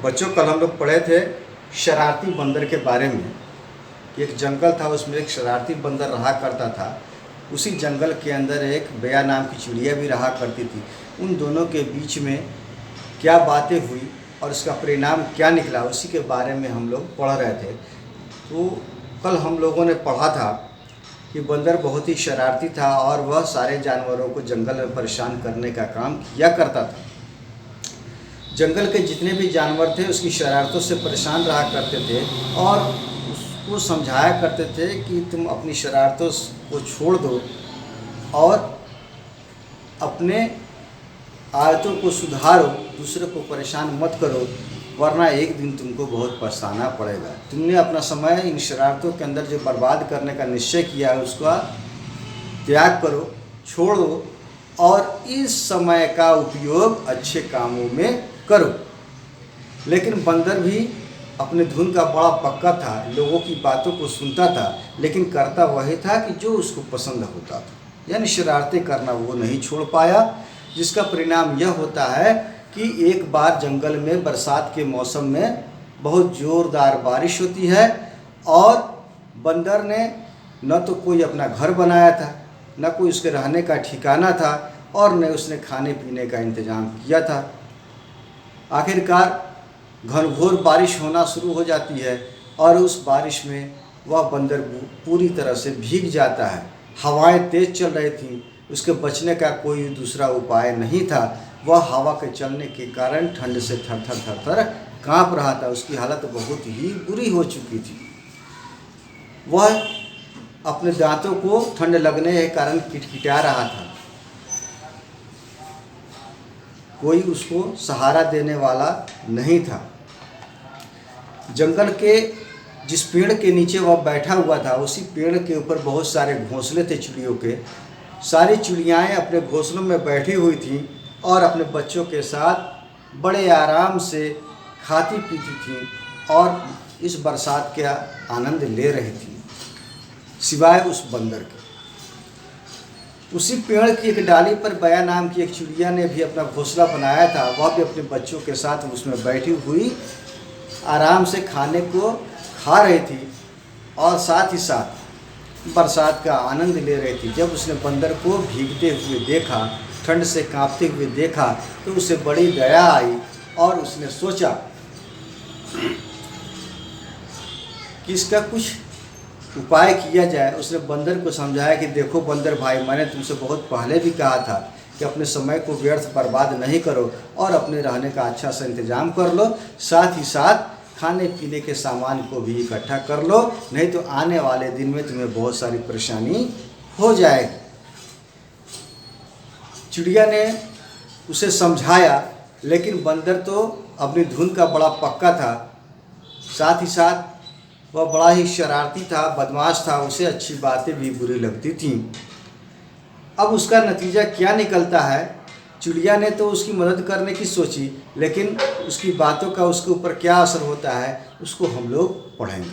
बच्चों, कल हम लोग पढ़े थे शरारती बंदर के बारे में कि एक जंगल था, उसमें एक शरारती बंदर रहा करता था। उसी जंगल के अंदर एक बेया नाम की चिड़िया भी रहा करती थी। उन दोनों के बीच में क्या बातें हुई और उसका परिणाम क्या निकला, उसी के बारे में हम लोग पढ़ रहे थे। तो कल हम लोगों ने पढ़ा था कि बंदर बहुत ही शरारती था और वह सारे जानवरों को जंगल में परेशान करने का काम किया करता था। जंगल के जितने भी जानवर थे उसकी शरारतों से परेशान रहा करते थे और उसको समझाया करते थे कि तुम अपनी शरारतों को छोड़ दो और अपने आदतों को सुधारो, दूसरे को परेशान मत करो, वरना एक दिन तुमको बहुत पछताना पड़ेगा। तुमने अपना समय इन शरारतों के अंदर जो बर्बाद करने का निश्चय किया है उसका त्याग करो, छोड़ दो और इस समय का उपयोग अच्छे कामों में करो। लेकिन बंदर भी अपने धुन का बड़ा पक्का था, लोगों की बातों को सुनता था, लेकिन करता वही था कि जो उसको पसंद होता था, यानी शरारतें करना वो नहीं छोड़ पाया। जिसका परिणाम यह होता है कि एक बार जंगल में बरसात के मौसम में बहुत ज़ोरदार बारिश होती है और बंदर ने न तो कोई अपना घर बनाया था, न कोई उसके रहने का ठिकाना था और न उसने खाने पीने का इंतज़ाम किया था। आखिरकार घनघोर बारिश होना शुरू हो जाती है और उस बारिश में वह बंदर पूरी तरह से भीग जाता है। हवाएं तेज़ चल रही थीं, उसके बचने का कोई दूसरा उपाय नहीं था। वह हवा के चलने के कारण ठंड से थर थर थर थर काँप रहा था। उसकी हालत बहुत ही बुरी हो चुकी थी। वह अपने दांतों को ठंड लगने के कारण किटकिटा रहा था। कोई उसको सहारा देने वाला नहीं था। जंगल के जिस पेड़ के नीचे वह बैठा हुआ था उसी पेड़ के ऊपर बहुत सारे घोंसले थे चिड़ियों के। सारी चिड़ियाएँ अपने घोंसलों में बैठी हुई थीं और अपने बच्चों के साथ बड़े आराम से खाती पीती थीं और इस बरसात का आनंद ले रही थीं, सिवाय उस बंदर के। उसी पेड़ की एक डाली पर बया नाम की एक चिड़िया ने भी अपना घोंसला बनाया था। वह भी अपने बच्चों के साथ उसमें बैठी हुई आराम से खाने को खा रही थी और साथ ही साथ बरसात का आनंद ले रही थी। जब उसने बंदर को भीगते हुए देखा, ठंड से कांपते हुए देखा, तो उसे बड़ी दया आई और उसने सोचा कि इसका कुछ उपाय किया जाए। उसने बंदर को समझाया कि देखो बंदर भाई, मैंने तुमसे बहुत पहले भी कहा था कि अपने समय को व्यर्थ बर्बाद नहीं करो और अपने रहने का अच्छा सा इंतज़ाम कर लो, साथ ही साथ खाने पीने के सामान को भी इकट्ठा कर लो, नहीं तो आने वाले दिन में तुम्हें बहुत सारी परेशानी हो जाएगी। चिड़िया ने उसे समझाया, लेकिन बंदर तो अपनी धुन का बड़ा पक्का था, साथ ही साथ वह बड़ा ही शरारती था, बदमाश था। उसे अच्छी बातें भी बुरी लगती थीं। अब उसका नतीजा क्या निकलता है? चिड़िया ने तो उसकी मदद करने की सोची, लेकिन उसकी बातों का उसके ऊपर क्या असर होता है उसको हम लोग पढ़ेंगे।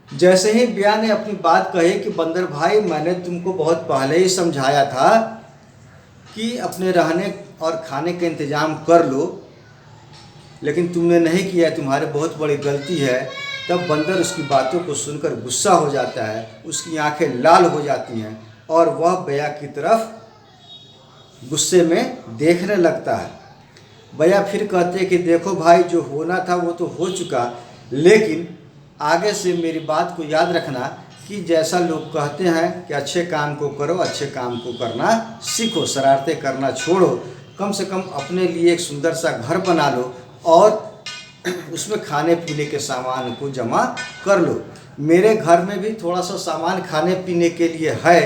जैसे ही बिया ने अपनी बात कही कि बंदर भाई, मैंने तुमको बहुत पहले ही समझाया था कि अपने रहने और खाने का इंतज़ाम कर लो, लेकिन तुमने नहीं किया, तुम्हारी बहुत बड़ी गलती है। तब बंदर उसकी बातों को सुनकर गुस्सा हो जाता है, उसकी आंखें लाल हो जाती हैं और वह बया की तरफ गुस्से में देखने लगता है। बया फिर कहते कि देखो भाई, जो होना था वो तो हो चुका, लेकिन आगे से मेरी बात को याद रखना कि जैसा लोग कहते हैं कि अच्छे काम को करो, अच्छे काम को करना सीखो, शरारतें करना छोड़ो। कम से कम अपने लिए एक सुंदर सा घर बना लो और उसमें खाने पीने के सामान को जमा कर लो। मेरे घर में भी थोड़ा सा सामान खाने पीने के लिए है,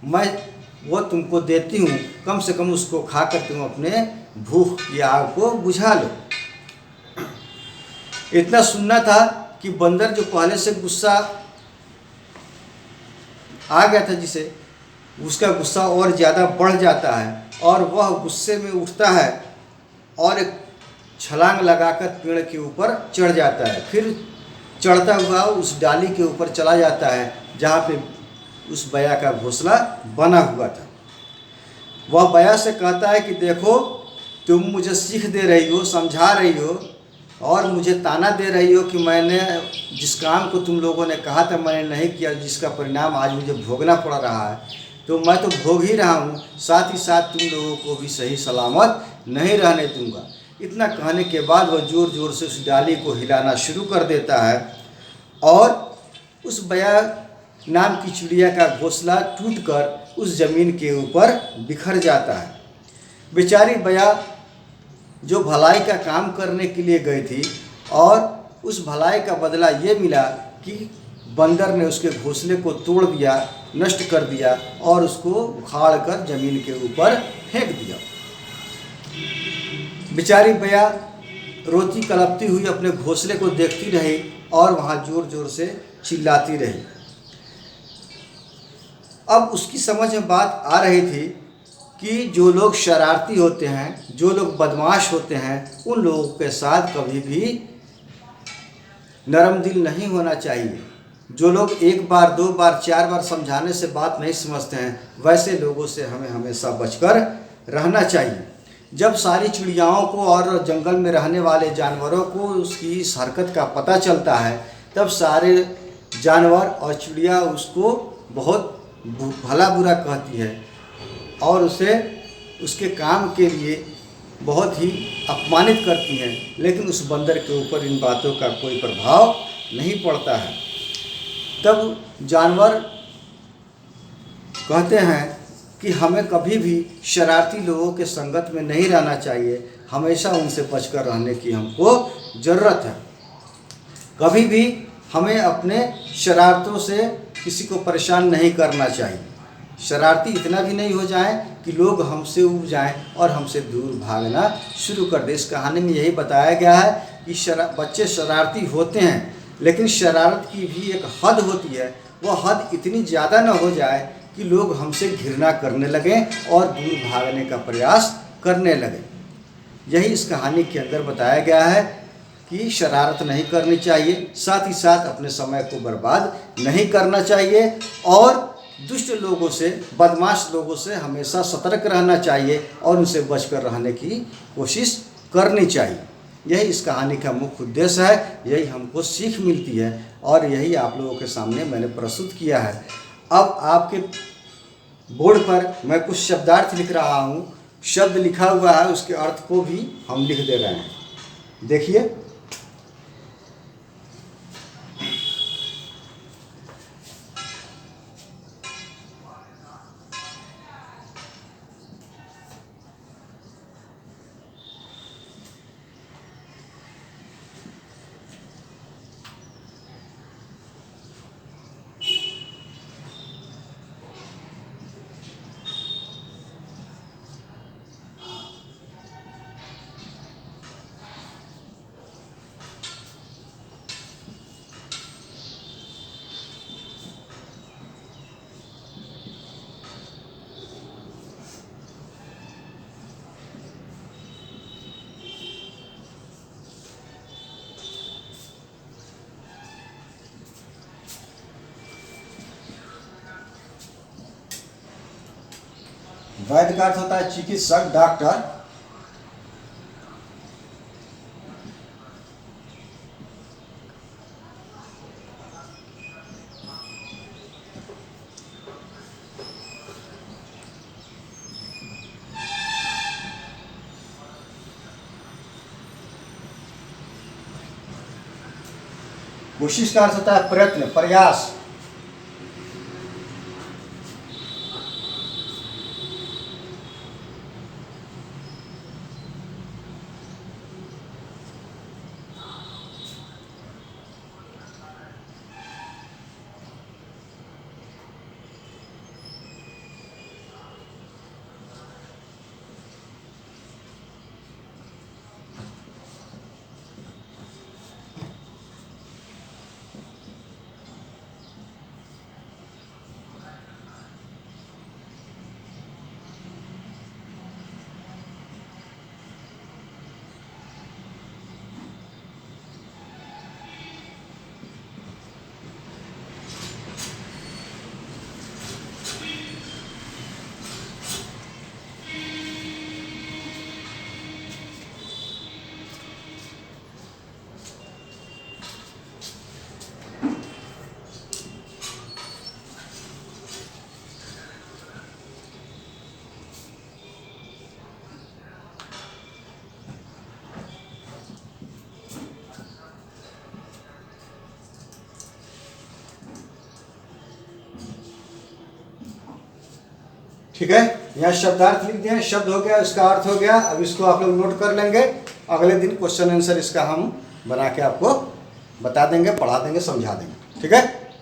मैं वो तुमको देती हूँ, कम से कम उसको खाकर तुम अपने भूख की आग को बुझा लो। इतना सुनना था कि बंदर जो पहले से गुस्सा आ गया था जिसे, उसका गुस्सा और ज़्यादा बढ़ जाता है और वह गुस्से में उठता है और एक छलांग लगाकर पेड़ के ऊपर चढ़ जाता है। फिर चढ़ता हुआ उस डाली के ऊपर चला जाता है जहाँ पे उस बया का घोंसला बना हुआ था। वह बया से कहता है कि देखो, तुम मुझे सीख दे रही हो, समझा रही हो और मुझे ताना दे रही हो कि मैंने जिस काम को तुम लोगों ने कहा था मैंने नहीं किया, जिसका परिणाम आज मुझे भोगना पड़ रहा है। तो मैं तो भोग ही रहा हूँ, साथ ही साथ तुम लोगों को भी सही सलामत नहीं रहने दूंगा। इतना कहने के बाद वह ज़ोर ज़ोर से उस डाली को हिलाना शुरू कर देता है और उस बया नाम की चिड़िया का घोंसला टूटकर उस ज़मीन के ऊपर बिखर जाता है। बेचारी बया जो भलाई का काम करने के लिए गई थी और उस भलाई का बदला ये मिला कि बंदर ने उसके घोंसले को तोड़ दिया, नष्ट कर दिया और उसको उखाड़ कर ज़मीन के ऊपर फेंक दिया। बेचारी बया रोती कलपती हुई अपने घोंसले को देखती रही और वहाँ ज़ोर ज़ोर से चिल्लाती रही। अब उसकी समझ में बात आ रही थी कि जो लोग शरारती होते हैं, जो लोग बदमाश होते हैं, उन लोगों के साथ कभी भी नरम दिल नहीं होना चाहिए। जो लोग एक बार, दो बार, चार बार समझाने से बात नहीं समझते हैं, वैसे लोगों से हमें हमेशा बचकर रहना चाहिए। जब सारी चिड़ियाओं को और जंगल में रहने वाले जानवरों को उसकी इस हरकत का पता चलता है, तब सारे जानवर और चिड़िया उसको बहुत भला बुरा कहती है और उसे उसके काम के लिए बहुत ही अपमानित करती हैं। लेकिन उस बंदर के ऊपर इन बातों का कोई प्रभाव नहीं पड़ता है। तब जानवर कहते हैं कि हमें कभी भी शरारती लोगों के संगत में नहीं रहना चाहिए, हमेशा उनसे बचकर रहने की हमको ज़रूरत है। कभी भी हमें अपने शरारतों से किसी को परेशान नहीं करना चाहिए। शरारती इतना भी नहीं हो जाए कि लोग हमसे ऊब जाएं और हमसे दूर भागना शुरू कर दें। इस कहानी में यही बताया गया है कि बच्चे शरारती होते हैं, लेकिन शरारत की भी एक हद होती है। वह हद इतनी ज़्यादा न हो जाए कि लोग हमसे घृणा करने लगें और दूर भागने का प्रयास करने लगें। यही इस कहानी के अंदर बताया गया है कि शरारत नहीं करनी चाहिए, साथ ही साथ अपने समय को बर्बाद नहीं करना चाहिए और दुष्ट लोगों से, बदमाश लोगों से हमेशा सतर्क रहना चाहिए और उनसे बचकर रहने की कोशिश करनी चाहिए। यही इस कहानी का मुख्य उद्देश्य है, यही हमको सीख मिलती है और यही आप लोगों के सामने मैंने प्रस्तुत किया है। अब आपके बोर्ड पर मैं कुछ शब्दार्थ लिख रहा हूँ, शब्द लिखा हुआ है, उसके अर्थ को भी हम लिख दे रहे हैं। देखिए, वैद्य का अर्थ होता है चिकित्सक, डॉक्टर। कोशिश का अर्थ होता है प्रयत्न, प्रयास। ठीक है, यहाँ शब्दार्थ लिख दिया, शब्द हो गया, इसका अर्थ हो गया। अब इसको आप लोग नोट कर लेंगे, अगले दिन क्वेश्चन आंसर इसका हम बना के आपको बता देंगे, पढ़ा देंगे, समझा देंगे। ठीक है।